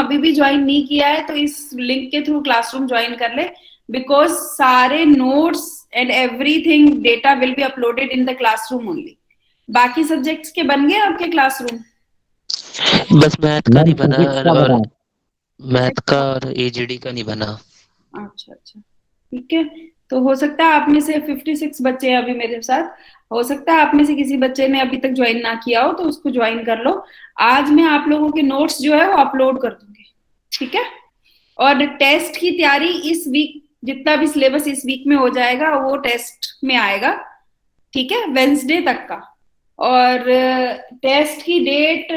अभी भी ज्वाइन नहीं किया है तो इस लिंक के थ्रू क्लासरूम ज्वाइन कर ले, बिकॉज सारे notes and everything data will be uploaded in the classroom only. बाकी सब्जेक्ट्स के बन गए आपके क्लासरूम? बस मैथ का नहीं बना, फिजिक्स का और बना। मैथ का और एजीडी का नहीं बना। अच्छा अच्छा, ठीक है। तो हो सकता है आप में से 56 बच्चे हैं अभी मेरे साथ, हो सकता है आप में से किसी बच्चे ने अभी तक ज्वाइन ना किया हो, तो उसको ज्वाइन कर लो। आज मैं आप लोगों के नोट्स जो है वो अपलोड कर दूंगी, ठीक है। और टेस्ट की तैयारी इस वीक, जितना भी सिलेबस इस वीक में हो जाएगा वो टेस्ट में आएगा, ठीक है, वेंसडे तक का। और टेस्ट की डेट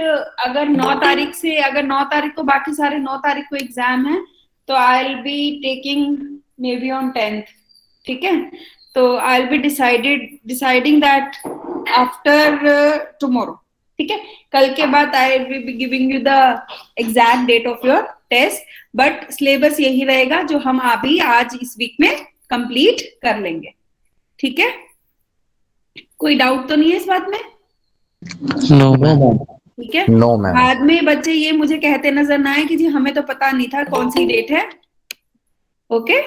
अगर 9 तारीख से, अगर 9 तारीख को, बाकी सारे 9 तारीख को एग्जाम है, तो I will be taking maybe on 10th, ठीक है। तो I will be deciding that after tomorrow, ठीक है। कल के बाद I will be giving you the exact date of your test, but syllabus यही रहेगा जो हम अभी आज इस वीक में कंप्लीट कर लेंगे, ठीक है। कोई डाउट तो नहीं है इस बात में? No ma'am. ठीक है। No ma'am. बाद में बच्चे ये मुझे कहते नजर ना आए कि जी हमें तो पता नहीं था कौन सी डेट है। ओके,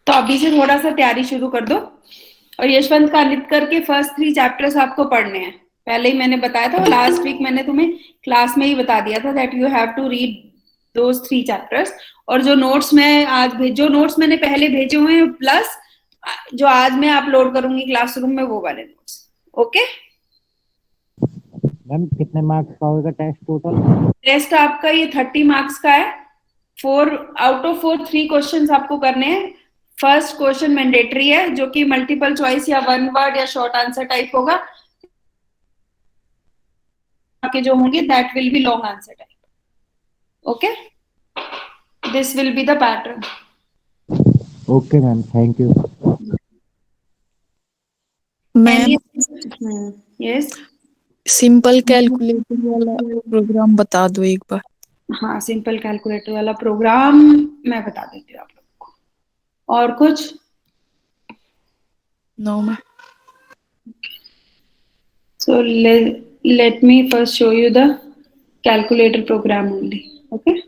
तो अभी से थोड़ा सा तैयारी शुरू कर दो। और यशवंत का नित करके फर्स्ट 3 चैप्टर्स आपको पढ़ने हैं, पहले ही मैंने बताया था, लास्ट वीक मैंने तुम्हें क्लास में ही बता दिया था that you have to read those 3 chapters. और जो नोट्स मैं आज जो नोट्स मैंने पहले भेजे हुए हैं प्लस जो आज मैं अपलोड करूंगी क्लासरूम में, वो वाले नोट्स। ओके मैम कितने मार्क्स का होगा टेस्ट टोटल? टेस्ट आपका ये 30 मार्क्स का है। 4 आउट ऑफ 4 3 क्वेश्चंस आपको करने हैं। फर्स्ट क्वेश्चन मैंडेटरी है, जो कि मल्टीपल चॉइस या वन वर्ड या शॉर्ट आंसर टाइप होगा। आपके जो होंगे that will be long answer type. Okay, this will be the pattern. Okay ma'am, thank you. Ma'am yes, simple calculator वाला प्रोग्राम बता दो एक बार। हाँ, सिंपल कैलकुलेटर वाला प्रोग्राम मैं बता देती हूँ आप लोगों को। और कुछ? No ma'am. So let me first show you the calculator program only. Okay.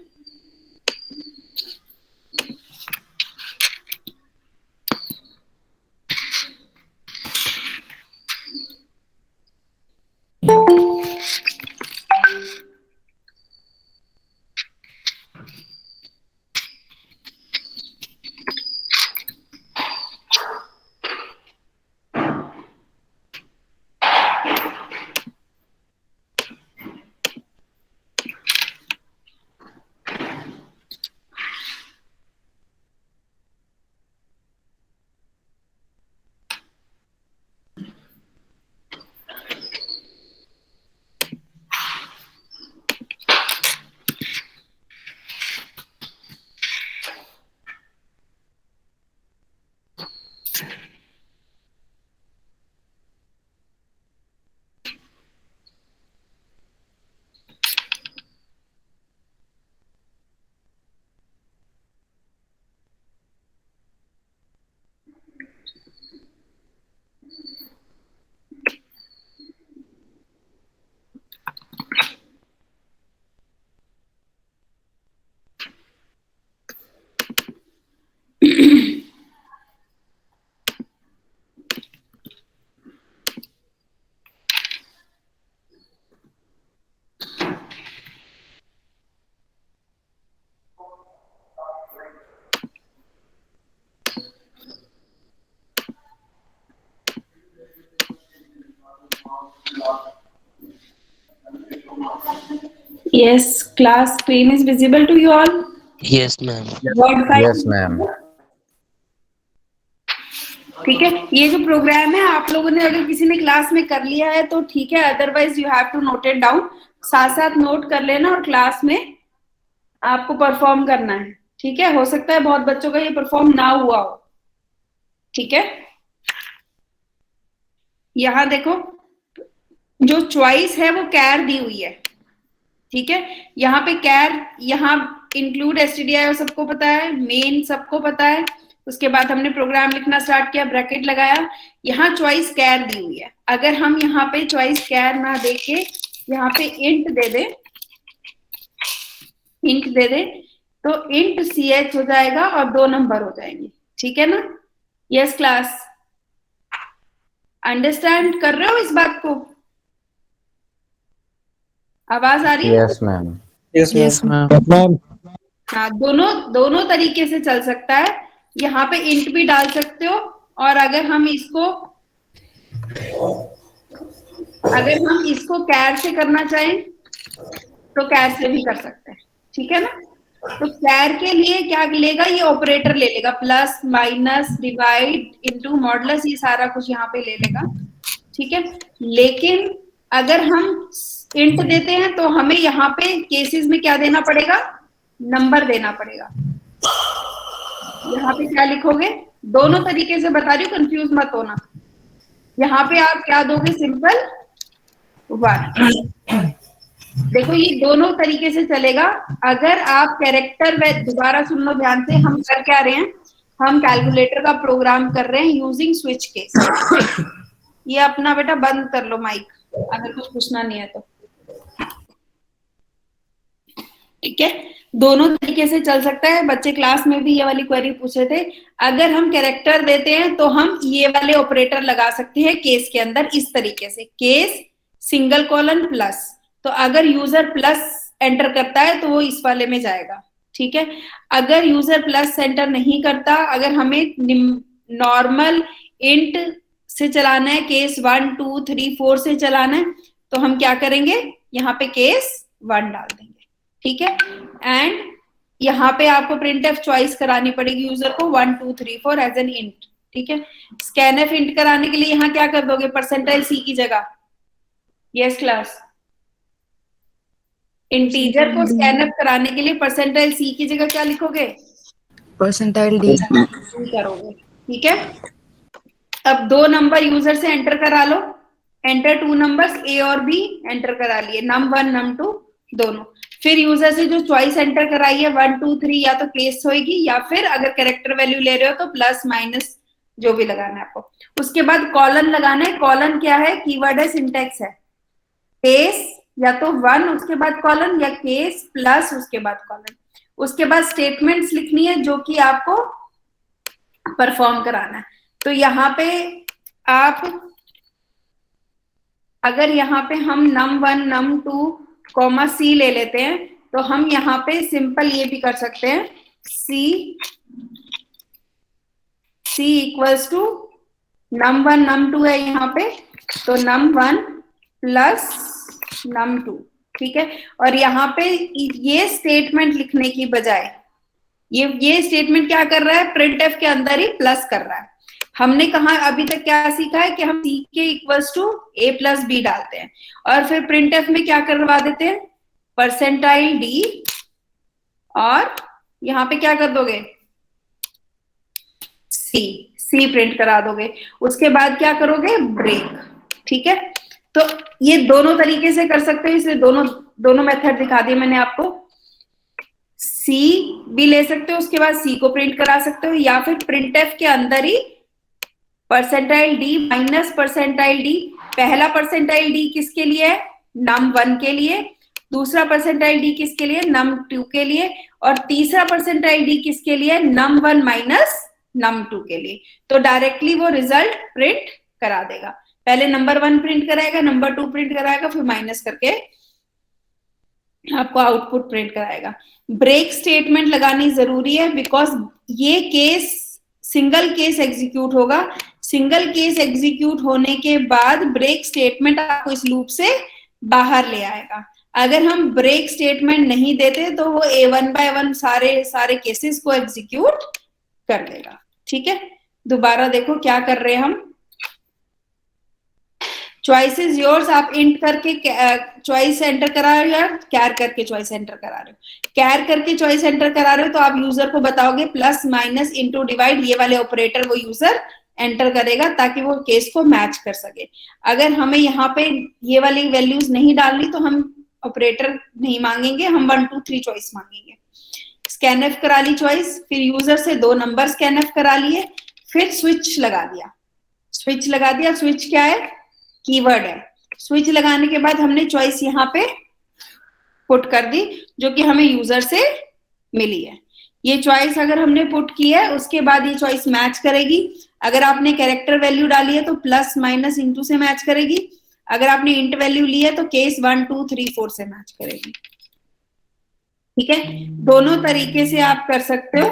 Yes, class screen is visible to you all. Yes ma'am. Word file. Yes ma'am. ठीक है। ये जो प्रोग्राम है आप लोगों ने अगर किसी ने क्लास में कर लिया है तो ठीक है, otherwise you have to note it down. साथ साथ नोट कर लेना और क्लास में आपको परफॉर्म करना है, ठीक है। हो सकता है बहुत बच्चों का ये परफॉर्म ना हुआ हो, ठीक है। यहाँ देखो, जो चॉइस है वो कैर दी हुई है, ठीक है। यहाँ पे कैर, यहाँ इंक्लूड एसटीडीआई सबको पता है, मेन सबको पता है। उसके बाद हमने प्रोग्राम लिखना स्टार्ट किया, ब्रैकेट लगाया, यहाँ चॉइस कैर दी हुई है। अगर हम यहाँ पे चॉइस कैर ना देके यहाँ पे इंट दे दे, इंट दे दे, तो इंट ch हो जाएगा और 2 नंबर हो जाएंगे, ठीक है ना? यस क्लास, अंडरस्टैंड कर रहे हो इस बात को? आवाज आ रही है? Yes ma'am. Yes ma'am. Ma'am हाँ, दोनों तरीके से चल सकता है। यहाँ पे इंट भी डाल सकते हो, और अगर हम इसको कैर से करना चाहें तो कैर से भी कर सकते हैं, ठीक है ना? तो कैर के लिए क्या लेगा, ये ऑपरेटर ले लेगा, plus minus divide into modulus, ये सारा कुछ यहाँ पे ले लेगा, ठीक है? लेकिन अगर हम इंट देते हैं तो हमें यहाँ पे केसेस में क्या देना पड़ेगा, नंबर देना पड़ेगा। यहाँ पे क्या लिखोगे, दोनों तरीके से बता रही हूँ, कंफ्यूज मत होना। यहाँ पे आप क्या दोगे, सिंपल 1। देखो ये दोनों तरीके से चलेगा। अगर आप कैरेक्टर, दोबारा सुन लो ध्यान से, हम कर क्या रहे हैं, हम कैलकुलेटर का प्रोग्राम कर रहे हैं यूजिंग स्विच केस। ये अपना बेटा बंद कर लो माइक, अगर कुछ पूछना नहीं है तो, ठीक है? दोनों तरीके से चल सकता है। बच्चे क्लास में भी ये वाली क्वेरी पूछे थे। अगर हम कैरेक्टर देते हैं तो हम ये वाले ऑपरेटर लगा सकते हैं केस के अंदर, इस तरीके से, केस सिंगल कॉलन प्लस। तो अगर यूजर प्लस एंटर करता है तो वो इस वाले में जाएगा, ठीक है? अगर यूजर प्लस एंटर नहीं करता, अगर हमें नॉर्मल इंट से चलाना है, केस 1 2 3 4 से चलाना है, तो हम क्या करेंगे, यहाँ पे केस 1 डाल देंगे, ठीक है? एंड यहाँ पे आपको प्रिंट एफ चॉइस करानी पड़ेगी यूजर को 1 2 3 4 एज एन इंट, ठीक है? स्कैन एफ इंट कराने के लिए यहाँ क्या कर दोगे, परसेंटाइल सी की जगह, यस क्लास, इंटीजर को स्कैन एफ कराने के लिए परसेंटाइल सी की जगह क्या लिखोगे, परसेंटाइल डी करोगे, ठीक है? अब 2 नंबर यूजर से एंटर करा लो, एंटर 2 नंबर्स ए और बी एंटर करा लिए, num1 num2 दोनों। फिर यूजर से जो चॉइस एंटर कराई है 1 2 3, या तो केस होएगी, या फिर अगर कैरेक्टर वैल्यू ले रहे हो तो प्लस माइनस जो भी लगाना है आपको। उसके बाद कॉलन लगाना है। कॉलन क्या है, कीवर्ड है, सिंटैक्स है, केस या तो 1 उसके बाद कॉलन, या केस प्लस उसके बाद कॉलन। उसके बाद स्टेटमेंट्स लिखनी है जो कि आपको परफॉर्म कराना है। तो यहाँ पे आप, अगर यहाँ पे हम num1 num2 कॉमा सी ले लेते हैं, तो हम यहाँ पे सिंपल ये भी कर सकते हैं, सी इक्वल्स टू num1 num2 है यहाँ पे, तो num1 प्लस num2, ठीक है? और यहाँ पे ये स्टेटमेंट लिखने की बजाय ये स्टेटमेंट क्या कर रहा है, प्रिंट एफ के अंदर ही प्लस कर रहा है। हमने कहा अभी तक क्या सीखा है कि हम सी के equals to A plus B डालते हैं, और फिर प्रिंट एफ में क्या करवा देते हैं, परसेंटाइल डी, और यहाँ पे क्या कर दोगे, सी प्रिंट करा दोगे। उसके बाद क्या करोगे, ब्रेक, ठीक है? तो ये दोनों तरीके से कर सकते हो, इसलिए दोनों मेथड दिखा दिए मैंने आपको। सी भी ले सकते हो, उसके बाद सी को प्रिंट करा सकते हो, या फिर प्रिंट एफ के अंदर ही percentile D minus percentile D. पहला परसेंटाइल डी किसके लिए है, num1 के लिए, दूसरा परसेंटाइल डी किसके लिए, num2 के लिए, और तीसरा परसेंटाइल डी किसके लिए, num1 माइनस num2 के लिए। तो डायरेक्टली वो रिजल्ट प्रिंट करा देगा। पहले नंबर 1 प्रिंट कराएगा, नंबर 2 प्रिंट कराएगा, फिर माइनस करके आपको आउटपुट प्रिंट कराएगा। ब्रेक स्टेटमेंट लगानी जरूरी है, बिकॉज ये केस सिंगल केस एग्जीक्यूट होगा। सिंगल केस एग्जीक्यूट होने के बाद ब्रेक स्टेटमेंट आपको इस लूप से बाहर ले आएगा। अगर हम ब्रेक स्टेटमेंट नहीं देते तो वो A1 by 1 सारे केसेस को एग्जीक्यूट कर देगा, ठीक है? दोबारा देखो क्या कर रहे हैं हम, चॉइस इज योर्स। आप इंट करके चॉइस एंटर करा रहे हो, या कैर करके चॉइस एंटर करा रहे हो। कैर करके चॉइस एंटर करा रहे हो तो आप यूजर को बताओगे प्लस माइनस इंटू डिवाइड, ये वाले ऑपरेटर वो यूजर एंटर करेगा ताकि वो केस को मैच कर सके। अगर हमें यहाँ पे ये वाली वैल्यूज नहीं डालनी तो हम ऑपरेटर नहीं मांगेंगे, हम 1 2 3 चॉइस मांगेंगे। स्कैन एफ करा ली चॉइस, फिर यूजर से 2 नंबर स्कैन एफ करा लिए, फिर स्विच लगा दिया। स्विच क्या है, कीवर्ड है। स्विच लगाने के बाद हमने चॉइस यहाँ पे पुट कर दी जो कि हमें यूजर से मिली है। ये चॉइस अगर हमने पुट की है उसके बाद ये चॉइस मैच करेगी। अगर आपने कैरेक्टर वैल्यू डाली है तो प्लस माइनस इंटू से मैच करेगी। अगर आपने इंट वैल्यू ली है तो केस 1 2 3 4 से मैच करेगी। ठीक है, दोनों तरीके से आप कर सकते हो,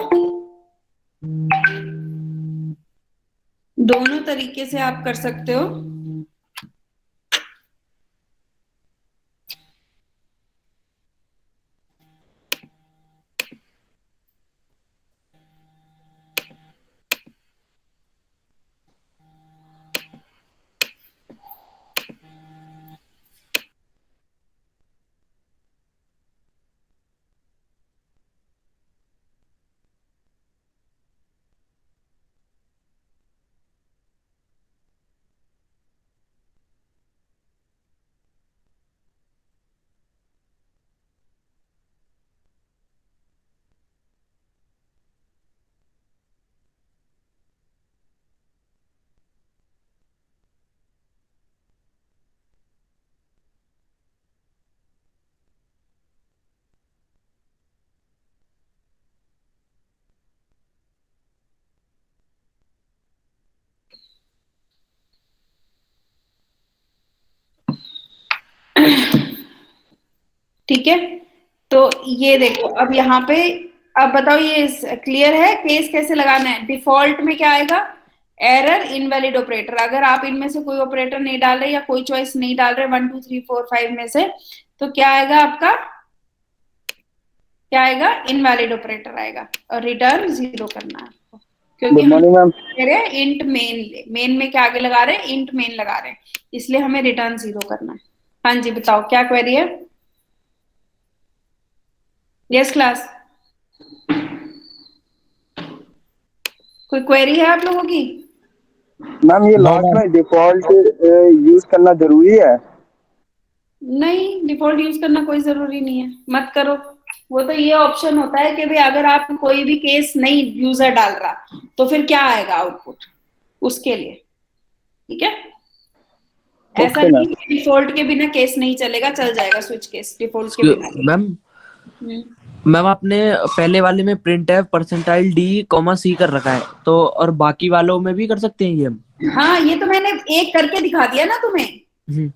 दोनों तरीके से आप कर सकते हो। ठीक है, तो ये देखो अब यहाँ पे, अब बताओ ये क्लियर है केस कैसे लगाना है। डिफॉल्ट में क्या आएगा, एरर इनवैलिड ऑपरेटर। अगर आप इनमें से कोई ऑपरेटर नहीं डाल रहे या कोई चॉइस नहीं डाल रहे 1 2 3 4 5 में से, तो क्या आएगा आपका, क्या आएगा, इनवैलिड ऑपरेटर आएगा और रिटर्न 0 करना है आपको। क्योंकि हम कह रहे हैं इंट मेन, मेन में क्या आगे लगा रहे हैं, इंट मेन लगा रहे हैं, इसलिए हमें रिटर्न 0 करना है। हाँ जी बताओ क्या क्वेरी है। यस क्लास, कोई क्वेरी है आप लोगों की। मैम ये लास्ट में डिफॉल्ट यूज करना जरूरी है? नहीं, डिफॉल्ट यूज करना कोई जरूरी नहीं है, मत करो। वो तो ये ऑप्शन होता है कि भाई अगर आप कोई भी केस नहीं यूजर डाल रहा तो फिर क्या आएगा आउटपुट, उसके लिए। ठीक है, ऐसा नहीं डिफॉल्ट के बिना केस नहीं चलेगा, चल जाएगा स्विच केस डिफॉल्ट के बिना। मैम आपने पहले वाले में प्रिंट है परसेंटाइल डी कॉमा सी कर रखा है, तो और बाकी वालों में भी कर सकते हैं ये हम? हाँ ये तो मैंने एक करके दिखा दिया ना तुम्हें।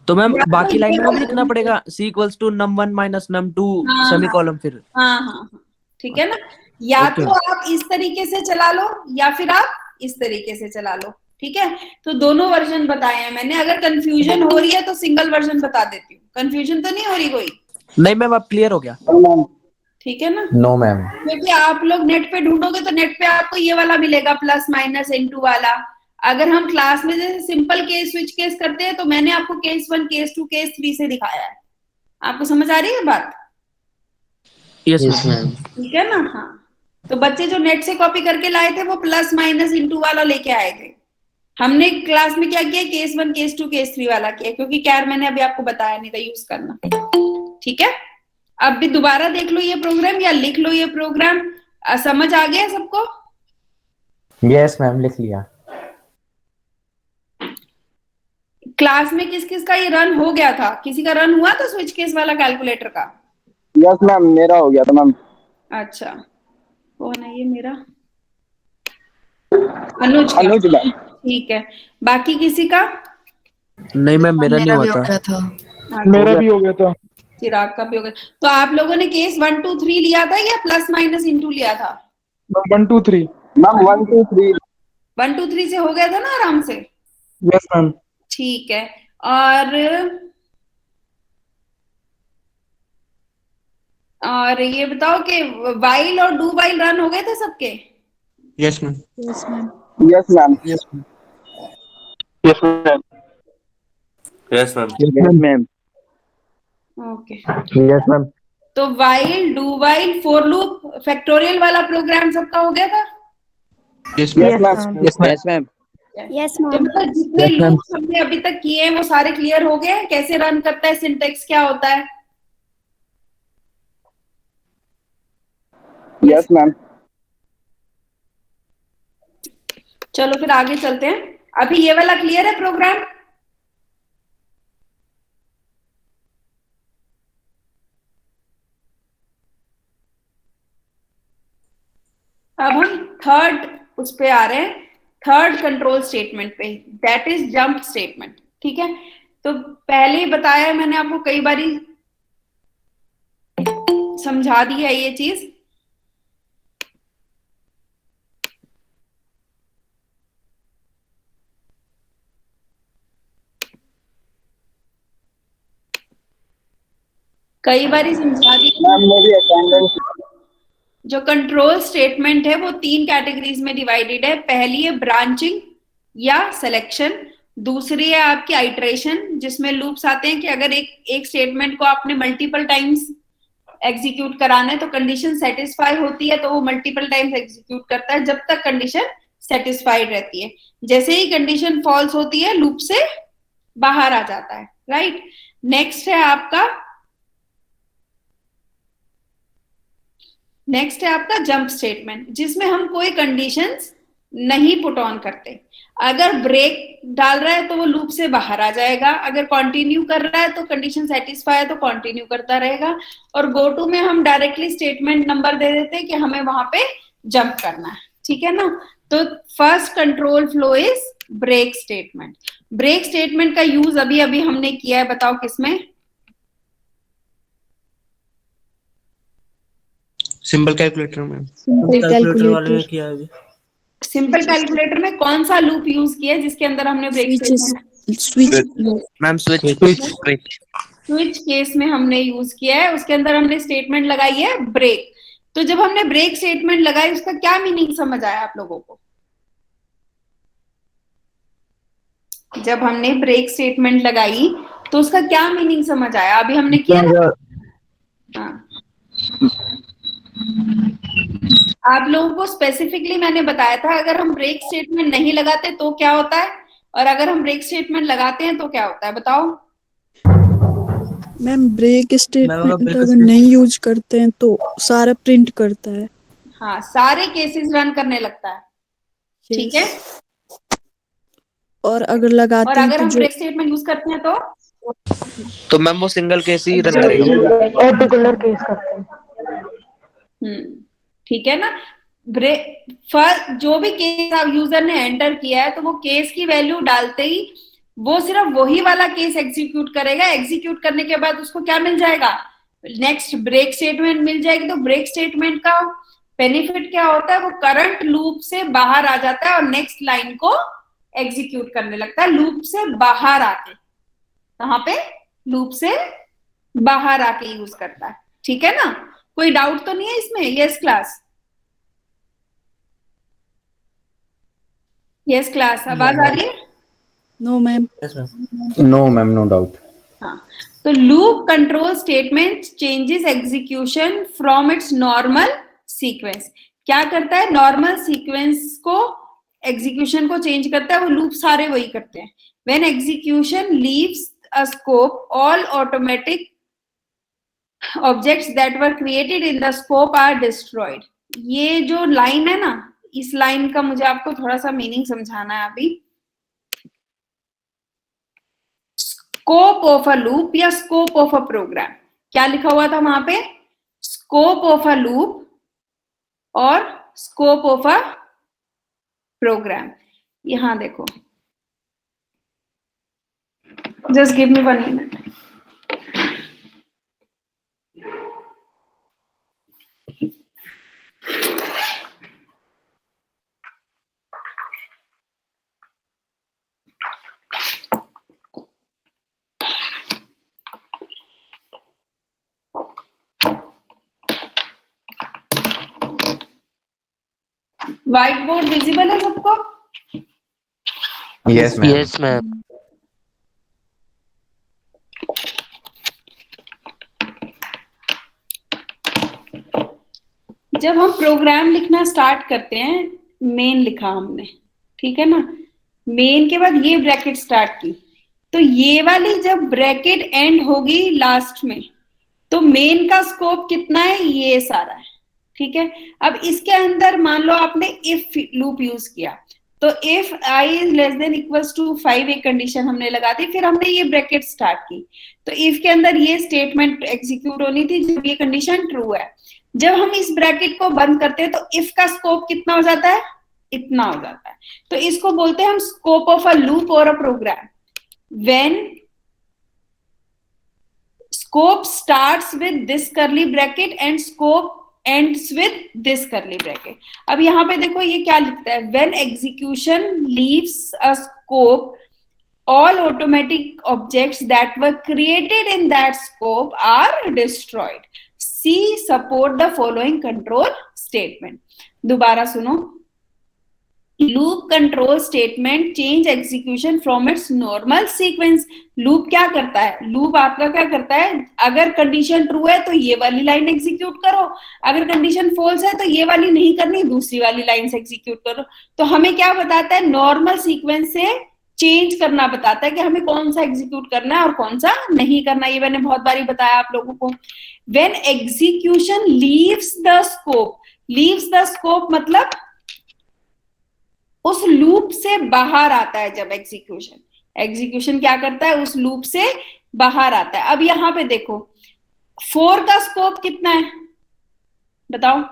तो मैम बाकी लाइन में भी लिखना पड़ेगा C equals to num1 minus num2 semicolon फिर? हाँ हाँ हाँ ठीक है ना, या तो आप इस तरीके से चला लो या फिर आप इस तरीके से चला लो। ठीक है, तो दोनों वर्जन बताए हैं मैंने। अगर कंफ्यूजन हो रही है तो सिंगल वर्जन बता देती हूँ। कंफ्यूजन तो नहीं हो रही कोई? नहीं मैम अब क्लियर हो गया। ठीक है ना। No ma'am. क्योंकि आप लोग नेट पे ढूंढोगे तो नेट पे आपको ये वाला मिलेगा प्लस माइनस इनटू वाला। अगर हम क्लास में जैसे सिंपल केस स्विच केस करते हैं तो मैंने आपको केस 1 केस 2 केस 3 से दिखाया है। आपको समझ आ रही है बात? Yes ma'am. ठीक है ना। हाँ, तो बच्चे जो नेट से कॉपी करके लाए थे वो प्लस माइनस इनटू वाला लेके आए थे। हमने क्लास में क्या किया, केस 1 केस 2 केस 3 वाला किया, क्योंकि कैर मैंने अभी आपको बताया नहीं था यूज करना। ठीक है, अब भी दोबारा देख लो ये प्रोग्राम या लिख लो ये प्रोग्राम। समझ आ गया सबको? यस मैम लिख लिया। क्लास में किस किस का ये रन हो गया था? किसी का रन हुआ था स्विच केस वाला कैलकुलेटर का? यस मैम मेरा हो गया था मैम। अच्छा, कौन है ये मेरा? अनुज का? अनुज मैम। ठीक है, बाकी किसी का? नहीं मैम मेरा नहीं हुआ था। मेरा भी हो गया था। चिराग का भी हो गया। तो आप लोगों ने केस 1 2 3 लिया था या प्लस माइनस इनटू लिया था? 1 2 3 मैम 1 2 3 1 2 3 से हो गया था ना आराम से? Yes ma'am. ठीक है, और ये बताओ कि वाइल और डू वाइल रन हो गए थे सबके? Yes ma'am. Yes ma'am. Yes ma'am. Yes ma'am. Yes ma'am. Yes ma'am. Okay, yes ma'am. तो while do while for loop factorial वाला प्रोग्राम सबका हो गया था? Yes ma'am. Yes ma'am. Yes तो मतलब जितने लूप हमने अभी तक किए हैं वो सारे क्लियर हो गए? कैसे रन करता है, सिंटेक्स क्या होता है? Yes ma'am. चलो फिर आगे चलते हैं। अभी ये वाला क्लियर है प्रोग्राम? अब हम थर्ड उस पे आ रहे हैं, थर्ड कंट्रोल स्टेटमेंट पे, दैट इज जंप स्टेटमेंट। ठीक है, तो पहले ही बताया मैंने आपको, कई बारी समझा दी है ये चीज। कई बारी समझा दी मैम मेरी अटेंडेंस। जो कंट्रोल स्टेटमेंट है वो 3 कैटेगरीज में डिवाइडेड है। पहली है ब्रांचिंग या सिलेक्शन, दूसरी है आपकी आइटरेशन, जिसमें लूप्स आते हैं कि अगर एक स्टेटमेंट को आपने मल्टीपल टाइम्स एग्जीक्यूट कराना है तो कंडीशन सेटिस्फाई होती है तो वो मल्टीपल टाइम्स एग्जीक्यूट करता है जब तक कंडीशन सेटिस्फाइड रहती है। जैसे ही कंडीशन फॉल्स होती है लूप से बाहर आ जाता है, राइट। नेक्स्ट है आपका जंप स्टेटमेंट, जिसमें हम कोई कंडीशंस नहीं पुट ऑन करते। अगर ब्रेक डाल रहा है तो वो लूप से बाहर आ जाएगा, अगर कंटिन्यू कर रहा है तो कंडीशन सेटिस्फाई है तो कंटिन्यू करता रहेगा, और गो टू में हम डायरेक्टली स्टेटमेंट नंबर दे देते हैं कि हमें वहां पे जंप करना है। ठीक है ना। तो first control flow is break statement. Break statement का यूज अभी अभी हमने किया है, बताओ किसमें? सिंपल कैलकुलेटर में। सिंपल कैलकुलेटर वाले में कैलकुलेटर, किया है अभी। सिंपल कैलकुलेटर में कौन सा लूप यूज किया है जिसके अंदर हमने break statement? Switch ma'am switch switch case में हमने यूज किया है, उसके अंदर हमने स्टेटमेंट लगाई है ब्रेक। तो जब हमने ब्रेक स्टेटमेंट लगाई उसका क्या मीनिंग समझ आया आप लोगों को? जब हमने ब्रेक स्टेटमेंट लगाई तो उसका क्या मीनिंग समझ आया? अभी हमने किया ना? हाँ, आप लोगों को स्पेसिफिकली मैंने बताया था अगर हम ब्रेक स्टेटमेंट नहीं लगाते तो क्या होता है, और अगर हम ब्रेक स्टेटमेंट लगाते हैं तो क्या होता है, बताओ। मैम ब्रेक स्टेटमेंट अगर नहीं यूज करते हैं तो सारा प्रिंट करता है। हाँ, सारे केसेस रन करने लगता है। ठीक है। और अगर लगाते और हैं अगर तो हम जो ब्रेक स्टेटमेंट यूज करते हैं तो मैम वो सिंगल केस ही रन करेगा। पर्टिकुलर केस करते हैं। ठीक है ना। ब्रेक फर्स्ट जो भी केस आप यूजर ने एंटर किया है तो वो केस की वैल्यू डालते ही वो सिर्फ वही वाला केस एग्जीक्यूट करेगा। एग्जीक्यूट करने के बाद उसको क्या मिल जाएगा? नेक्स्ट ब्रेक स्टेटमेंट मिल जाएगी। तो ब्रेक स्टेटमेंट का बेनिफिट क्या होता है? वो करंट लूप से बाहर आ जाता है और नेक्स्ट लाइन को एग्जीक्यूट करने लगता है लूप से बाहर आके। कहां पे? लूप से बाहर आके यूज करता है। ठीक है ना। कोई डाउट तो नहीं है इसमें? Yes class? यस क्लास, आवाज आ रही है? No ma'am. No ma'am, no doubt. हाँ, तो loop control statement changes execution from its normal sequence. क्या करता है? नॉर्मल सीक्वेंस को एग्जीक्यूशन को चेंज करता है। वो लूप सारे वही करते हैं। When execution leaves a scope all automatic objects that were created in the scope are destroyed. ये जो लाइन है ना, इस लाइन का मुझे आपको थोड़ा सा मीनिंग समझाना है अभी। स्कोप ऑफ अ लूप या स्कोप ऑफ अ प्रोग्राम, क्या लिखा हुआ था वहां पे? स्कोप ऑफ अ लूप और स्कोप ऑफ अ प्रोग्राम। यहां देखो, just give me 1 minute. White board visible है सबको? Yes ma'am. Yes ma'am. जब हम प्रोग्राम लिखना स्टार्ट करते हैं, मेन लिखा हमने, ठीक है ना। मेन के बाद ये ब्रैकेट स्टार्ट की, तो ये वाली जब ब्रैकेट एंड होगी लास्ट में तो मेन का स्कोप कितना है? ये सारा है। ठीक है। अब इसके अंदर मान लो आपने इफ लूप यूज किया, तो if i is less than equals to 5 एक कंडीशन हमने लगा दी, फिर हमने ये ब्रैकेट स्टार्ट की। तो इफ के अंदर ये स्टेटमेंट एग्जीक्यूट होनी थी जब ये कंडीशन ट्रू है। जब हम इस ब्रैकेट को बंद करते हैं तो इफ का स्कोप कितना हो जाता है, इतना हो जाता है। तो इसको बोलते हैं हम स्कोप ऑफ अ लूप और a program. When scope starts with this curly bracket and scope ends with this curly bracket। अब यहां पे देखो ये क्या लिखता है, when execution leaves a scope all automatic objects that were created in that scope are destroyed। C support the following control statement। दोबारा सुनो, loop control statement change execution from its normal sequence. Loop क्या करता है, loop आपका क्या करता है, अगर कंडीशन ट्रू है तो ये वाली लाइन एग्जीक्यूट करो, अगर कंडीशन फॉल्स है तो ये वाली नहीं करनी, दूसरी वाली लाइन से एग्जीक्यूट करो। तो हमें क्या बताता है, नॉर्मल सीक्वेंस से चेंज करना बताता है कि हमें कौन सा एग्जीक्यूट करना है और कौन सा नहीं करना। ये मैंने बहुत बारी बताया आप लोगों को। When execution leaves the scope, leaves the scope मतलब उस लूप से बाहर आता है। जब एग्जीक्यूशन क्या करता है, उस लूप से बाहर आता है। अब यहां पे देखो 4 का स्कोप कितना है बताओ,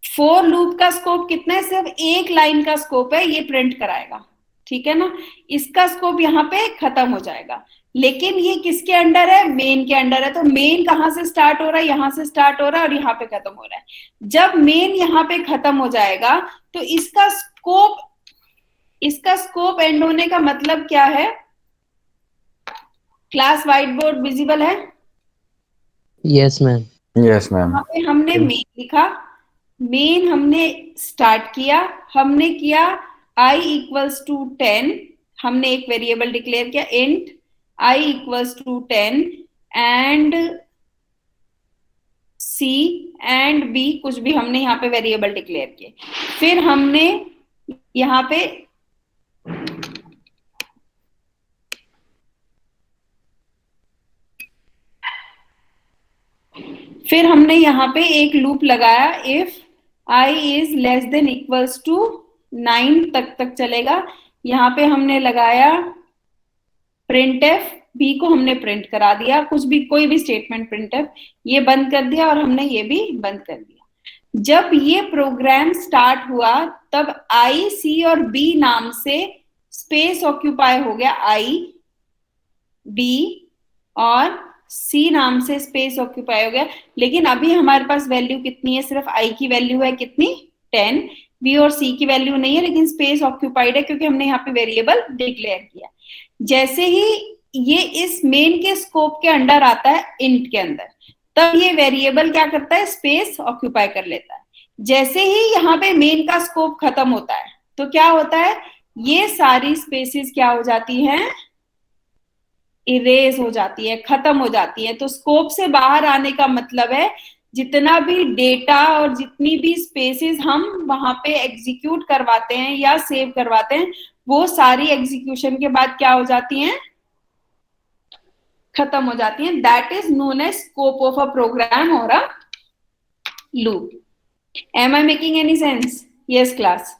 4 लूप का स्कोप कितना है, सिर्फ एक लाइन का स्कोप है, ये प्रिंट कराएगा, ठीक है ना। इसका स्कोप यहाँ पे खत्म हो जाएगा, लेकिन ये किसके अंडर है, मेन के अंडर है। तो मेन कहां से स्टार्ट हो रहा है, यहां से स्टार्ट हो रहा है और यहाँ पे खत्म हो रहा है। जब मेन यहाँ पे खत्म हो जाएगा तो इसका स्कोप एंड होने का मतलब क्या है। क्लास व्हाइट बोर्ड विजिबल है? Yes ma'am. Yes ma'am. यहाँ पे हमने मेन लिखा, मेन हमने स्टार्ट किया, हमने किया i इक्वल्स टू 10, हमने एक वेरिएबल डिक्लेयर किया int i equals to 10 and c and b, कुछ भी हमने यहाँ पे वेरिएबल डिक्लेयर किए। फिर हमने यहाँ पे एक लूप लगाया, if i is less than equals to 9 तक चलेगा। यहाँ पे हमने लगाया printf, b को हमने प्रिंट करा दिया, कुछ भी कोई भी स्टेटमेंट printf, ये बंद कर दिया और हमने ये भी बंद कर दिया। जब ये प्रोग्राम स्टार्ट हुआ तब i, c और b नाम से स्पेस ऑक्यूपाई हो गया, i, b और c नाम से स्पेस ऑक्यूपाई हो गया। लेकिन अभी हमारे पास वैल्यू कितनी है, सिर्फ i की वैल्यू है कितनी, 10, b और c की वैल्यू नहीं है, लेकिन स्पेस ऑक्यूपाइड है क्योंकि हमने यहाँ पे वेरिएबल डिक्लेयर किया। जैसे ही ये इस मेन के स्कोप के अंडर आता है, इंट के अंदर, तब ये वेरिएबल क्या करता है, स्पेस ऑक्यूपाई कर लेता है। जैसे ही यहाँ पे मेन का स्कोप खत्म होता है तो क्या होता है, ये सारी स्पेसेस क्या हो जाती हैं, इरेज हो जाती है, खत्म हो जाती है। तो स्कोप से बाहर आने का मतलब है जितना भी डेटा और जितनी भी स्पेसेस हम वहां पे एग्जीक्यूट करवाते हैं या सेव करवाते हैं, वो सारी एग्जीक्यूशन के बाद क्या हो जाती हैं, खत्म हो जाती हैं। That is known as scope of a program और a loop. Am I making any sense? Yes class,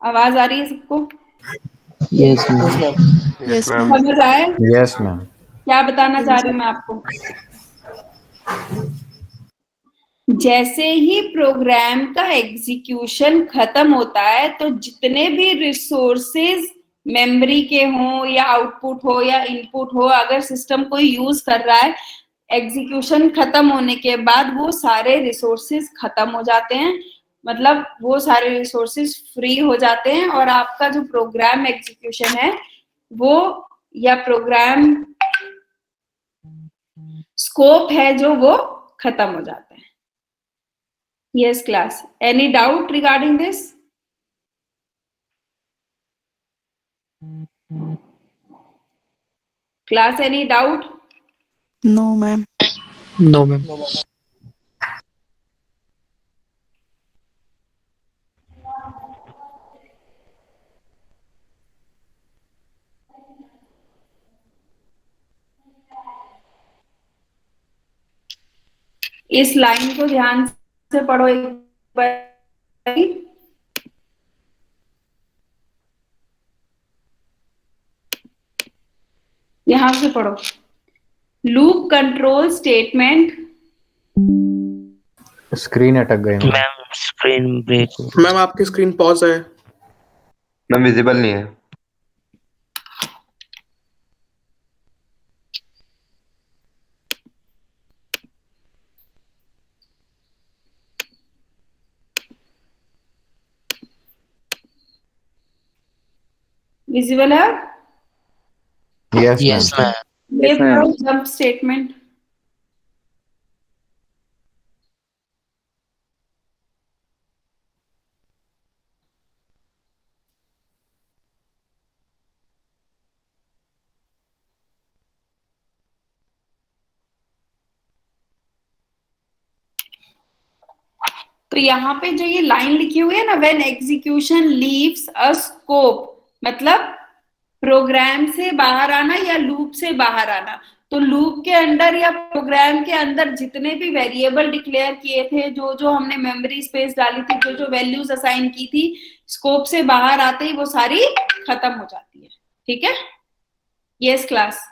आवाज आ रही है सबको? Yes ma'am. यस समझ आए यस मैम। क्या बताना चाह रही हूँ मैं आपको? जैसे ही प्रोग्राम का एग्जीक्यूशन खत्म होता है तो जितने भी रिसोर्सेज मेमोरी के हो या आउटपुट हो या इनपुट हो, अगर सिस्टम कोई यूज कर रहा है, एग्जीक्यूशन खत्म होने के बाद वो सारे रिसोर्सेज खत्म हो जाते हैं, मतलब वो सारे रिसोर्सेज फ्री हो जाते हैं और आपका जो प्रोग्राम एग्जीक्यूशन है वो, या प्रोग्राम स्कोप है जो, वो खत्म हो जाता है। Yes class, any doubt regarding this? Class any doubt? No ma'am. No ma'am. इस लाइन को ध्यान से पढ़ो एक बार, यहां से पढ़ो। Loop control statement. स्क्रीन अटक गई ma'am. Ma'am screen break. Ma'am आपकी स्क्रीन पॉज है। मैम विजिबल नहीं है। विजिबल है? Yes yes ma'am. मैम। ये पढ़ो जंप स्टेटमेंट। तो यहाँ पे जो ये लाइन लिखी हुई है ना, when execution leaves a scope, मतलब प्रोग्राम से बाहर आना या लूप से बाहर आना। तो लूप के अंदर या प्रोग्राम के अंदर जितने भी वेरिएबल डिक्लेयर किए थे, जो जो हमने मेमोरी स्पेस डाली थी, जो जो वैल्यूज असाइन की थी, स्कोप से बाहर आते ही वो सारी खत्म हो जाती है। ठीक है? Yes class.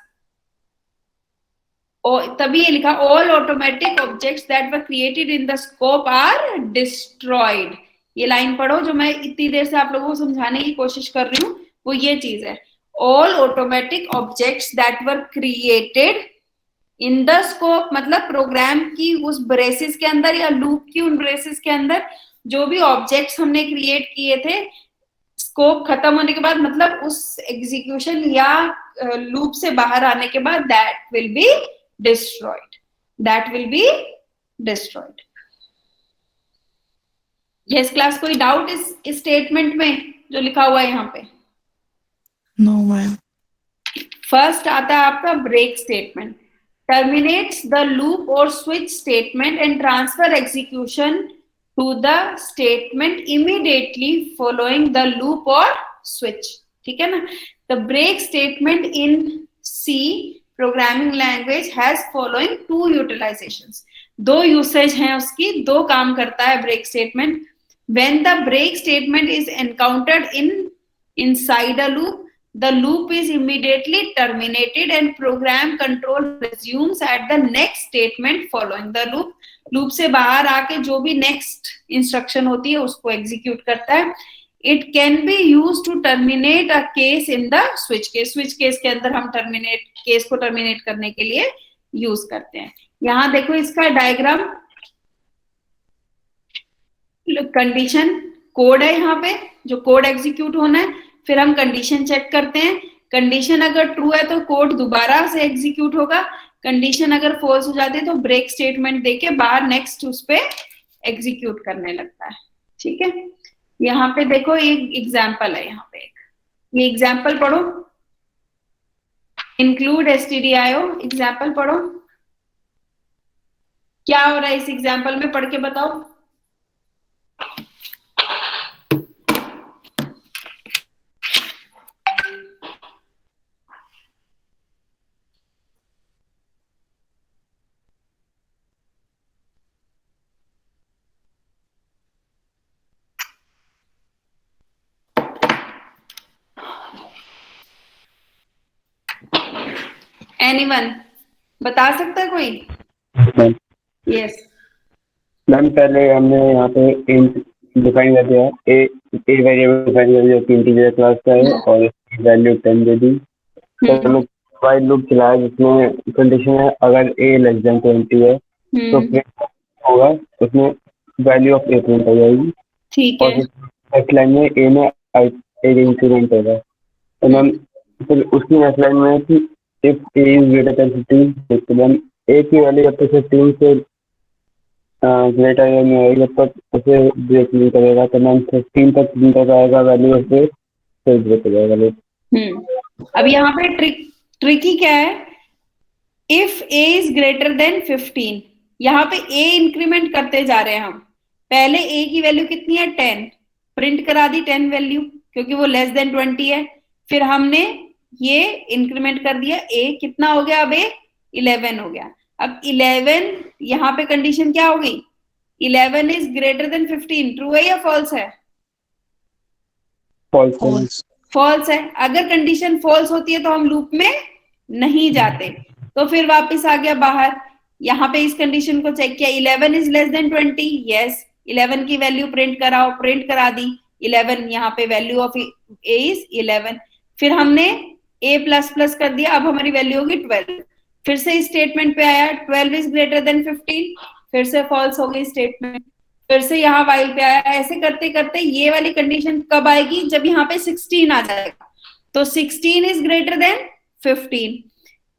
तभी ये लिखा all automatic objects that were created in the scope are destroyed. ये लाइन पढ़ो जो मैं इतनी देर से आप लोगों को समझाने की कोशिश कर रही हूँ, वो ये चीज है। All automatic objects that were created in the scope, मतलब प्रोग्राम की उस ब्रेसेस के अंदर या लूप की उन ब्रेसेस के अंदर जो भी ऑब्जेक्ट्स हमने क्रिएट किए थे, स्कोप खत्म होने के बाद, मतलब उस एग्जीक्यूशन या लूप से बाहर आने के बाद, that will be destroyed, that will be destroyed। yes class, कोई डाउट इस स्टेटमेंट में जो लिखा हुआ है यहाँ पे? No ma'am. फर्स्ट आता है आपका break statement. terminates the loop or switch statement and transfer execution to the statement immediately following the loop or switch। ठीक है ना? the break statement in C programming language has following two utilisations. दो usage हैं उसकी, दो काम करता है break statement. When the break statement is encountered inside a loop, the loop is immediately terminated and program control resumes at the next statement following the loop. Loop से बाहर आके जो भी नेक्स्ट इंस्ट्रक्शन होती है उसको एग्जीक्यूट करता है। It can be used to terminate a case in the switch case। switch case के अंदर हम केस को टर्मिनेट करने के लिए यूज करते हैं। यहां देखो इसका डायग्राम, कंडीशन कोड है यहाँ पे, जो कोड एग्जीक्यूट होना है। फिर हम कंडीशन चेक करते हैं, कंडीशन अगर ट्रू है तो कोड दोबारा से एग्जीक्यूट होगा, कंडीशन अगर फॉल्स हो जाती है तो ब्रेक स्टेटमेंट देके बाहर नेक्स्ट उस पे एग्जीक्यूट करने लगता है। ठीक है? यहाँ पे देखो एक एग्जाम्पल है, यहाँ पे ये एग्जाम्पल पढ़ो, इंक्लूड stdio एग्जाम्पल पढ़ो। क्या हो रहा है इस एग्जाम्पल में, पढ़ के बताओ। एनीवन बता सकता है कोई? यस मैम पहले हमने यहाँ पे इंट डिफाइन कर दिया, ए वेरिएबल डिफाइन कर दिया, इंटीजर क्लास का है और इसकी वैल्यू 10 दे दी। तो लोग वाइल लूप चलाया जिसमें कंडीशन है अगर ए लेस देन 20 है तो प्रिंट होगा, उसमें वैल्यू ऑफ ए प्रिंट हो जाएगी। ठीक और है। नेक्स्ट लाइन में ए में एक इंक्रीमेंट होगा। तो मैम फिर उसकी नेक्स्ट लाइन में है कि if A is greater than 15, तो मैम ए की वैल्यू जब तक 15 से ग्रेटर नहीं आएगी जब तक उसे ब्रेक नहीं करेगा। तो मैम 15 तक ब्रेक आएगा वैल्यू से, फिर ब्रेक हो जाएगा लूप। अब यहाँ पे ट्रिकी क्या है, if A is greater than 15, यहाँ पे ए इंक्रीमेंट करते जा रहे हैं हम। पहले ए की वैल्यू कितनी है, 10, प्रिंट करा दी 10 वैल्यू क्योंकि वो लेस देन 20 है। फिर हमने ये इंक्रीमेंट कर दिया, ए कितना हो गया, अब ए 11 हो गया। अब 11 यहाँ पे कंडीशन क्या हो गई, 11 इज ग्रेटर देन 15, ट्रू है या फॉल्स है? फॉल्स। फॉल्स है। अगर कंडीशन फॉल्स होती है तो हम लूप में नहीं जाते। तो फिर वापस आ गया बाहर। यहाँ पे इस कंडीशन को चेक किया, 11 इज लेस देन 20, यस 11 की वैल्यू प्रिंट कराओ, प्रिंट करा दी 11, यहाँ पे वैल्यू ऑफ ए इज 11। फिर हमने a प्लस प्लस कर दिया, अब हमारी वैल्यू होगी 12। फिर से स्टेटमेंट पे आया 12 इज ग्रेटर देन 15, फिर से फॉल्स हो गई स्टेटमेंट। फिर से यहाँ वाइल पे आया, ऐसे करते करते ये वाली कंडीशन कब आएगी, जब यहाँ पे 16 आ जाएगा। तो 16 इज ग्रेटर देन 15,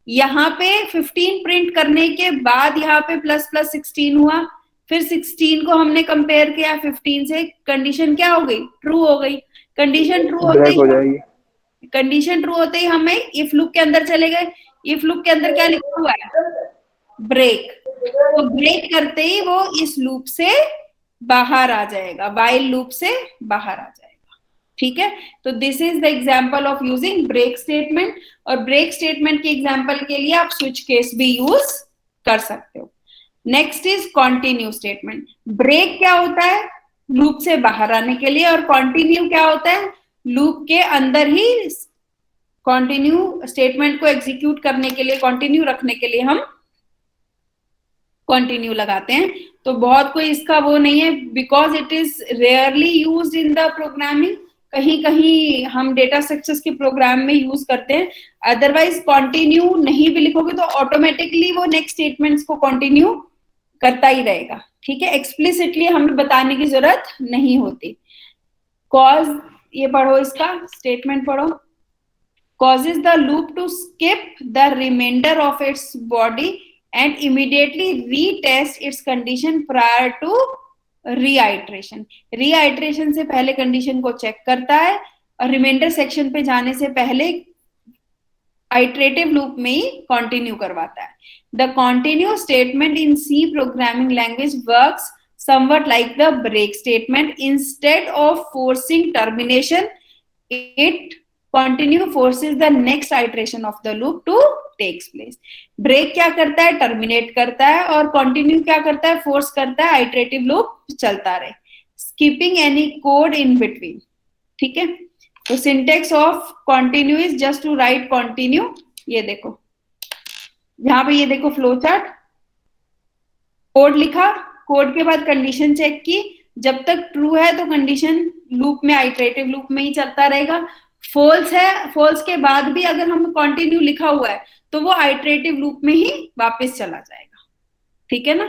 यहाँ पे 15 प्रिंट करने के बाद यहाँ पे प्लस प्लस 16 हुआ, फिर 16 को हमने कंपेयर किया 15 से, कंडीशन क्या हो गई, ट्रू हो गई। कंडीशन ट्रू होते ब्रेक हो जाएगी। कंडीशन ट्रू होते ही हमें इफ लूप के अंदर चले गए। इफ लूप के अंदर क्या लिखा हुआ है, ब्रेक। तो ब्रेक करते ही वो इस लूप से बाहर आ जाएगा, वाइल लूप से बाहर आ जाएगा। ठीक है, तो this is the example of using break statement. और ब्रेक स्टेटमेंट के एग्जांपल के लिए आप स्विच केस भी यूज कर सकते हो। Next is continue statement. Break क्या होता है, लूप से बाहर आने के लिए, और कॉन्टिन्यू क्या होता है, लूप के अंदर ही कॉन्टिन्यू स्टेटमेंट को एग्जीक्यूट करने के लिए, कॉन्टिन्यू रखने के लिए हम कॉन्टिन्यू लगाते हैं। तो बहुत कोई इसका वो नहीं है, because it is rarely used in the programming. कहीं कहीं हम डेटा स्ट्रक्चर्स के प्रोग्राम में यूज करते हैं, अदरवाइज कॉन्टिन्यू नहीं भी लिखोगे तो ऑटोमेटिकली वो नेक्स्ट स्टेटमेंट्स को कॉन्टिन्यू करता ही रहेगा। ठीक है, एक्सप्लिसिटली हमें बताने की जरूरत नहीं होती। कॉज, ये पढ़ो, इसका स्टेटमेंट पढ़ो। causes the loop to skip the remainder of its body and immediately retest its condition prior to reiteration। reiteration से पहले कंडीशन को चेक करता है और रिमाइंडर सेक्शन पे जाने से पहले आइटरेटिव लूप में ही कंटिन्यू करवाता है। The continue statement in C programming language works somewhat like the break statement. Instead of forcing termination, it continue forces the next iteration of the loop to takes place। break क्या करता है, terminate करता है, और continue क्या करता है, force करता है iterative loop चलता रहे, skipping any code in between। ठीक है, तो syntax of continue is just to write continue। ये देखो, यहाँ पे ये देखो फ्लो चार्ट, कोड लिखा, कोड के बाद कंडीशन चेक की, जब तक ट्रू है तो कंडीशन लूप में, आइटरेटिव लूप में ही चलता रहेगा। फॉल्स है, फॉल्स के बाद भी अगर हम कंटिन्यू लिखा हुआ है तो वो आइटरेटिव लूप में ही वापस चला जाएगा। ठीक है ना,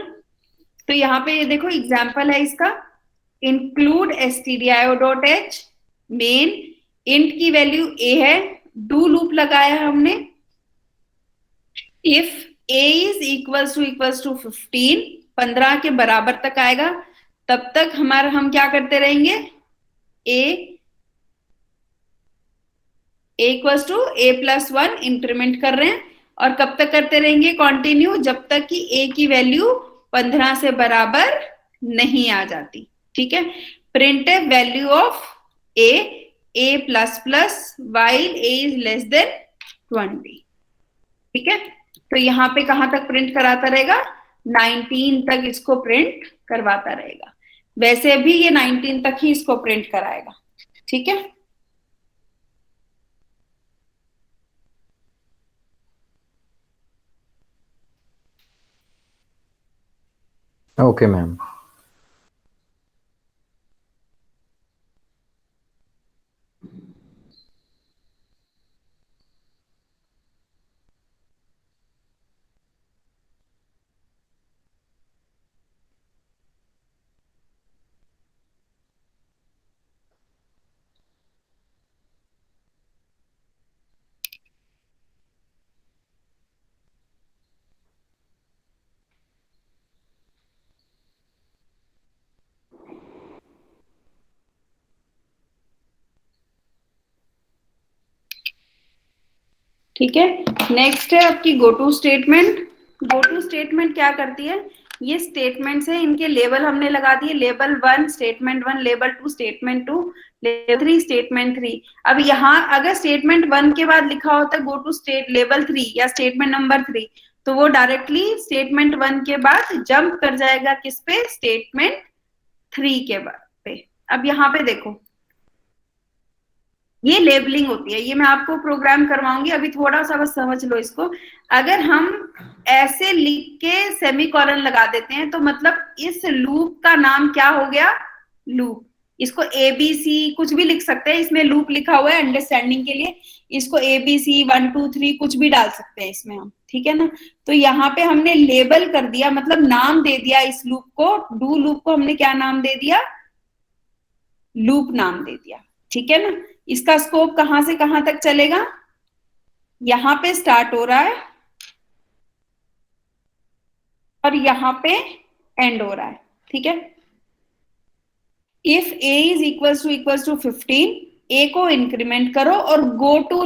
तो यहाँ पे ये देखो एग्जांपल है इसका, इंक्लूड stdio.h मेन, इंट की वैल्यू a है, डू लूप लगाया है हमने, if a is equals to 15 के बराबर तक आएगा तब तक हमारा, हम क्या करते रहेंगे, a equals to a+1 increment कर रहे हैं, और कब तक करते रहेंगे कंटिन्यू, जब तक कि a की वैल्यू 15 से बराबर नहीं आ जाती। ठीक है, printf value of a++ while a is less then 20। ठीक है, तो यहाँ पे कहां तक प्रिंट कराता रहेगा, 19 तक इसको प्रिंट करवाता रहेगा। वैसे भी ये 19 तक ही इसको प्रिंट कराएगा। ठीक है, ओके मैम। ठीक है, नेक्स्ट है आपकी go to statement. Go to statement क्या करती है, ये स्टेटमेंट्स है, इनके लेबल हमने लगा दिए, label 1 statement 1, label 2 statement 2, label 3 statement 3। अब यहाँ अगर स्टेटमेंट 1 के बाद लिखा होता है गो टू स्टेट लेबल 3 या स्टेटमेंट नंबर 3, तो वो डायरेक्टली स्टेटमेंट 1 के बाद जंप कर जाएगा किस पे, स्टेटमेंट 3 के बाद पे। अब यहाँ पे देखो, ये लेबलिंग होती है, ये मैं आपको प्रोग्राम करवाऊंगी, अभी थोड़ा सा बस समझ लो इसको। अगर हम ऐसे लिख के सेमीकोलन लगा देते हैं तो मतलब इस लूप का नाम क्या हो गया, लूप। इसको ABC कुछ भी लिख सकते हैं, इसमें लूप लिखा हुआ है अंडरस्टैंडिंग के लिए, इसको ABC 1 2 3 कुछ भी डाल सकते हैं इसमें हम, ठीक है ना। तो यहाँ पे हमने लेबल कर दिया, मतलब नाम दे दिया इस लूप को, डू लूप को हमने क्या नाम दे दिया, लूप नाम दे दिया, ठीक है ना। इसका स्कोप कहां से कहां तक चलेगा, यहां पे स्टार्ट हो रहा है और यहां पे एंड हो रहा है, ठीक है। If a is equals to 15, a को इंक्रीमेंट करो और गो टू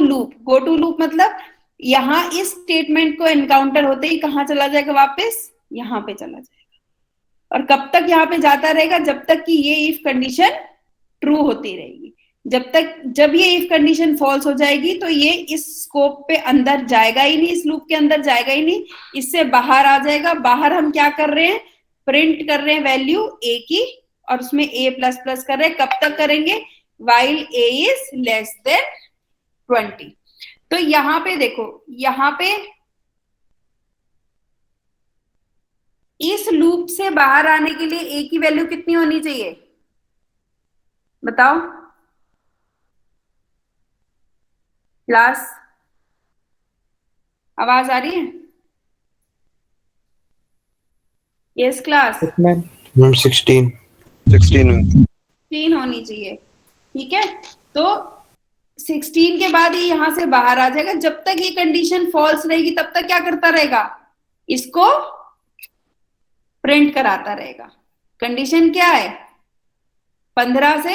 लूप मतलब यहां इस स्टेटमेंट को एनकाउंटर होते ही कहां चला जाएगा, वापस यहां पे चला जाएगा। और कब तक यहां पे जाता रहेगा, जब तक कि ये इफ कंडीशन ट्रू होती रहेगी। जब ये इफ कंडीशन फॉल्स हो जाएगी तो ये इस स्कोप पे अंदर जाएगा ही नहीं, इस लूप के अंदर जाएगा ही नहीं, इससे बाहर आ जाएगा। बाहर हम क्या कर रहे हैं, प्रिंट कर रहे हैं वैल्यू a की और उसमें a++ कर रहे हैं। कब तक करेंगे, while a is less than 20। तो यहां पे देखो, यहां पे इस लूप से बाहर आने के लिए a की वैल्यू कितनी होनी चाहिए, बताओ क्लास, आवाज आ रही है, यस क्लास, 16 होनी चाहिए, ठीक है। तो 16 के बाद ये यहां से बाहर आ जाएगा। जब तक ये कंडीशन फॉल्स रहेगी तब तक क्या करता रहेगा, इसको प्रिंट कराता रहेगा। कंडीशन क्या है, 15 से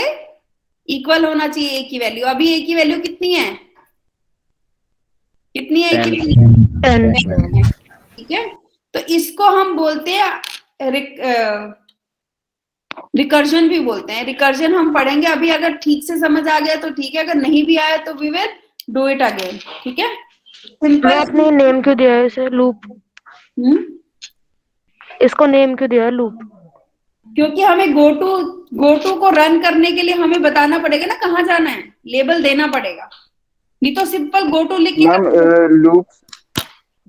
इक्वल होना चाहिए a की वैल्यू। अभी a की वैल्यू कितनी है, कितनी है a की वैल्यू, 10, ठीक है। तो इसको हम बोलते हैं रिकर्जन भी बोलते हैं। रिकर्जन हम पढ़ेंगे अभी, अगर ठीक से समझ आ गया तो ठीक है, अगर नहीं भी आया तो we will do it again, ठीक है। सिंपल। आपने नेम क्यों दिया है इसे, लूप? इसको नेम क्यों दिया है, लूप? क्योंकि हमें गो टू को रन करने के लिए हमें बताना पड़ेगा ना कहाँ जाना है, लेबल देना पड़ेगा, नहीं तो सिंपल गो टू लिख के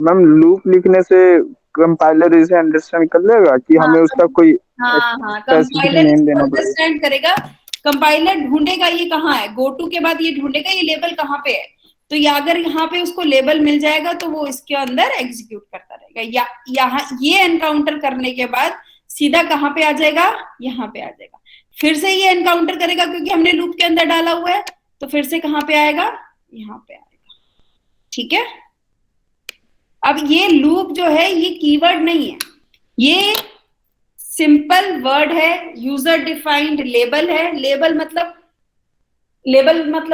मैम लूप लिखने से कंपाइलर इसे अंडरस्टैंड कर लेगा कि हमें उसका कोई कंपाइलर अंडरस्टैंड करेगा। कंपाइलर ढूंढेगा ये कहाँ है, गो टू के बाद ये ढूंढेगा ये लेबल कहाँ पे है। तो या अगर यहाँ पे उसको लेबल मिल जाएगा तो वो इसके अंदर एग्जीक्यूट करता रहेगा, या यहाँ ये एनकाउंटर करने के बाद सीधा कहाँ पे आ जाएगा, यहाँ पे आ जाएगा। फिर से ये एनकाउंटर करेगा क्योंकि हमने लूप के अंदर डाला हुआ है, तो फिर से कहाँ पे आएगा, यहाँ पे आएगा, ठीक है। अब ये लूप जो है ये कीवर्ड नहीं है, ये सिंपल वर्ड है, यूजर डिफाइंड लेबल है। लेबल मतलब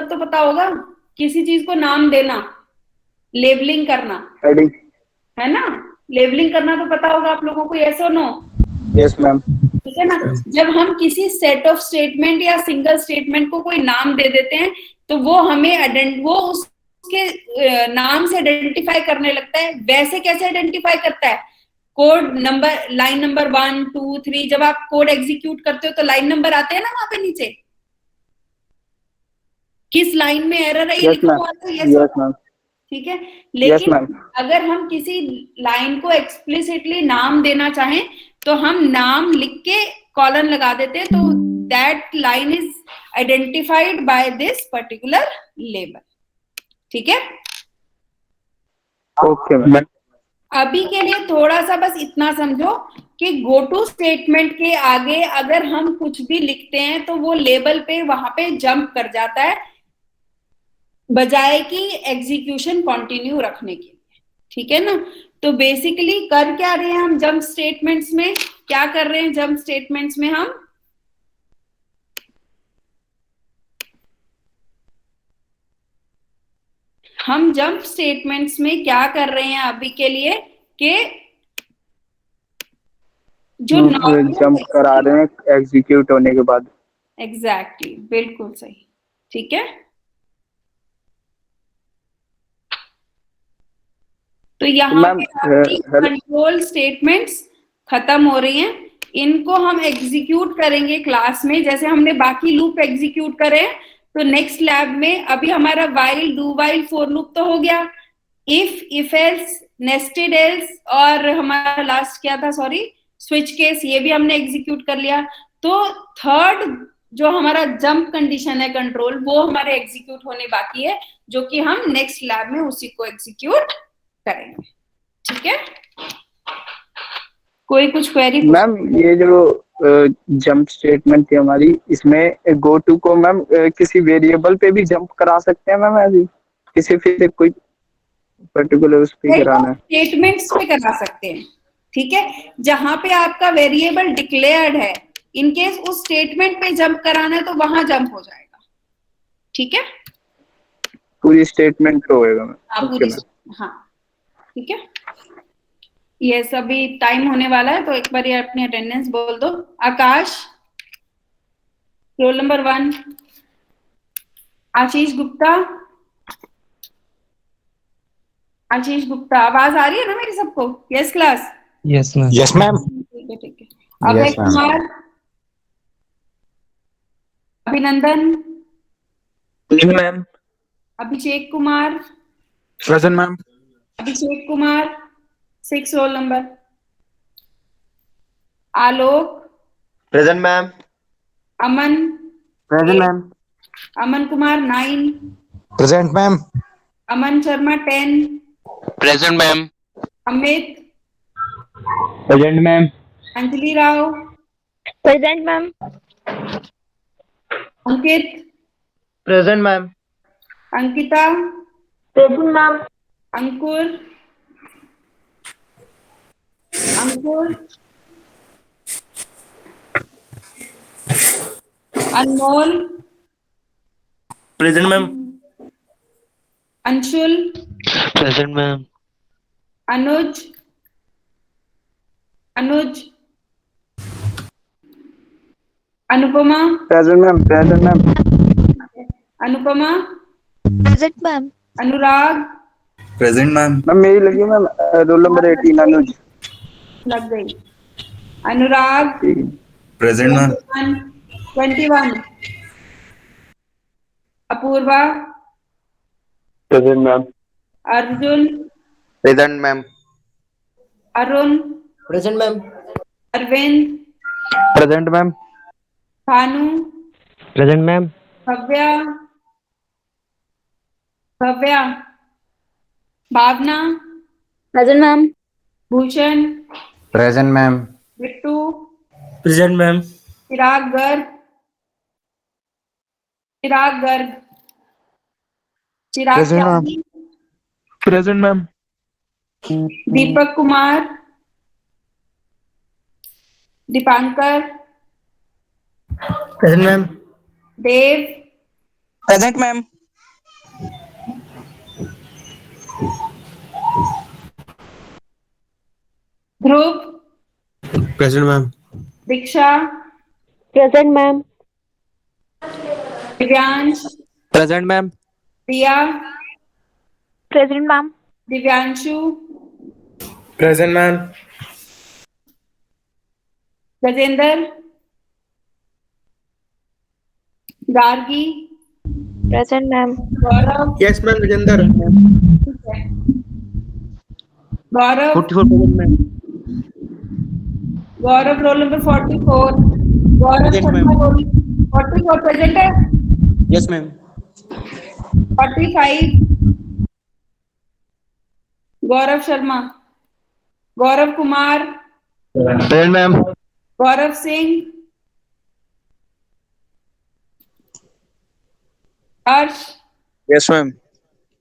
तो पता होगा, किसी चीज को नाम देना, लेबलिंग करना है ना, लेबलिंग करना तो पता होगा आप लोगों को, यस और नो? Yes ma'am. ठीक है ना। जब हम किसी सेट ऑफ स्टेटमेंट या सिंगल स्टेटमेंट को कोई नाम दे देते हैं तो वो हमें वो उसके नाम से आइडेंटिफाई करने लगता है। वैसे कैसे आइडेंटिफाई करता है, कोड नंबर, लाइन नंबर 1 2 3, जब आप कोड एग्जीक्यूट करते हो तो लाइन नंबर आते हैं ना वहां पे नीचे, किस लाइन में एरर है ये लिखा हुआ है, ठीक है। लेकिन अगर हम किसी लाइन को एक्सप्लिसिटली नाम देना चाहें तो हम नाम लिख के कॉलन लगा देते हैं, तो that line is identified by this particular label, ठीक है। Okay ma'am. अभी के लिए थोड़ा सा बस इतना समझो कि गो टू स्टेटमेंट के आगे अगर हम कुछ भी लिखते हैं तो वो लेबल पे वहां पे जंप कर जाता है, बजाय कि एग्जीक्यूशन कंटिन्यू रखने के लिए, ठीक है ना। तो बेसिकली कर क्या रहे हैं हम जंप स्टेटमेंट्स में, क्या कर रहे हैं जंप स्टेटमेंट्स में, हम जंप स्टेटमेंट्स में क्या कर रहे हैं अभी के लिए कि जो जंप करा रहे हैं एग्जीक्यूट होने के बाद। एग्जैक्टली, बिल्कुल सही, ठीक है। तो यहाँ पे कंट्रोल स्टेटमेंट्स खत्म हो रही हैं, इनको हम एग्जीक्यूट करेंगे क्लास में। जैसे हमने बाकी लूप एग्जीक्यूट करे तो नेक्स्ट लैब में अभी हमारा while do while for loop तो हो गया, इफ एल्स, नेस्टेड एल्स और हमारा लास्ट क्या था, सॉरी, स्विच केस, ये भी हमने एग्जीक्यूट कर लिया। तो थर्ड जो हमारा जंप कंडीशन है कंट्रोल, वो हमारे एग्जीक्यूट होने बाकी है, जो कि हम नेक्स्ट लैब में उसी को एग्जीक्यूट करेंगे। ठीक है, कोई कुछ क्वेरी? मैम ये जो जंप स्टेटमेंट थी हमारी, इसमें गो टू को मैम किसी वेरिएबल पे भी जंप करा सकते हैं मैम, ऐसी किसी फिर से कोई पर्टिकुलर उस पे कराना है? स्टेटमेंट्स पे करा सकते हैं, ठीक है, जहां पे आपका वेरिएबल डिक्लेयर्ड है, इन केस उस स्टेटमेंट पे जंप कराना है तो वहां जंप हो जाएगा। ठीक है, पूरी स्टेटमेंट पे होएगा मैम? हाँ ओके पूरी, मैम। हाँ ठीक है। ये सभी टाइम होने वाला है, तो एक बार ये अपनी अटेंडेंस बोल दो। Aakash, roll number 1। आशीष गुप्ता, आशीष गुप्ता, आवाज आ रही है ना मेरी सबको? Yes class? Yes ma'am. Yes ma'am. ठीक है, ठीक है। Abhay Yes, ma'am. Kumar, Abhinandan, ma'am. Abhishek Kumar, present ma'am. Abhishek Kumar 6 roll number. Alok, present ma'am. Aman, present ma'am. Aman Kumar 9, present ma'am. Aman Sharma 10, present ma'am. Amit, present ma'am. Anjali Rao, present ma'am. Ankit, present ma'am. Ankita, present ma'am. Ankur, Ankur, Anmol, present ma'am. Anshul, present ma'am. Anuj, Anuj, Anupama, present ma'am. Present ma'am. Anupama, present ma'am. Anurag, present ma'am. Ma'am मेरी लगी ma'am roll number 18 अनुज। लग गई। अनुराग ठीक है। Present ma'am. 21, Apurva, present ma'am. Arjun, present ma'am. Arun, present ma'am. Arvind, present ma'am. Bhanu, present ma'am. Bhavya, Bhavya, Bhavna, present ma'am. Bhushan, present ma'am. Bittu, present ma'am. Chirag Garg, Chirag Garg, Chirag Present, ma'am. Tyagi, present ma'am. Deepak Kumar, Dipankar, present ma'am. Dev, present ma'am. Dhruv, present ma'am. Diksha, present ma'am. Divyansh, present ma'am. Priya, present ma'am. Divyanshu, present ma'am. Gajendra, Gargi, present ma'am. गौरव, yes ma'am Gajendra. गौरव, 44 present ma'am. गौरव roll number 44, गौरव Present, Sharma role 44 present है। Yes ma'am. 45, Gaurav Sharma, Gaurav Kumar, present ma'am. Gaurav Singh, हर्ष, yes ma'am.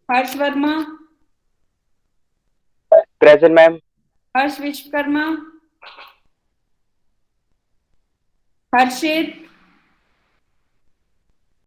हर्ष Verma, present ma'am. हर्ष विश्वकर्मा, हर्षित,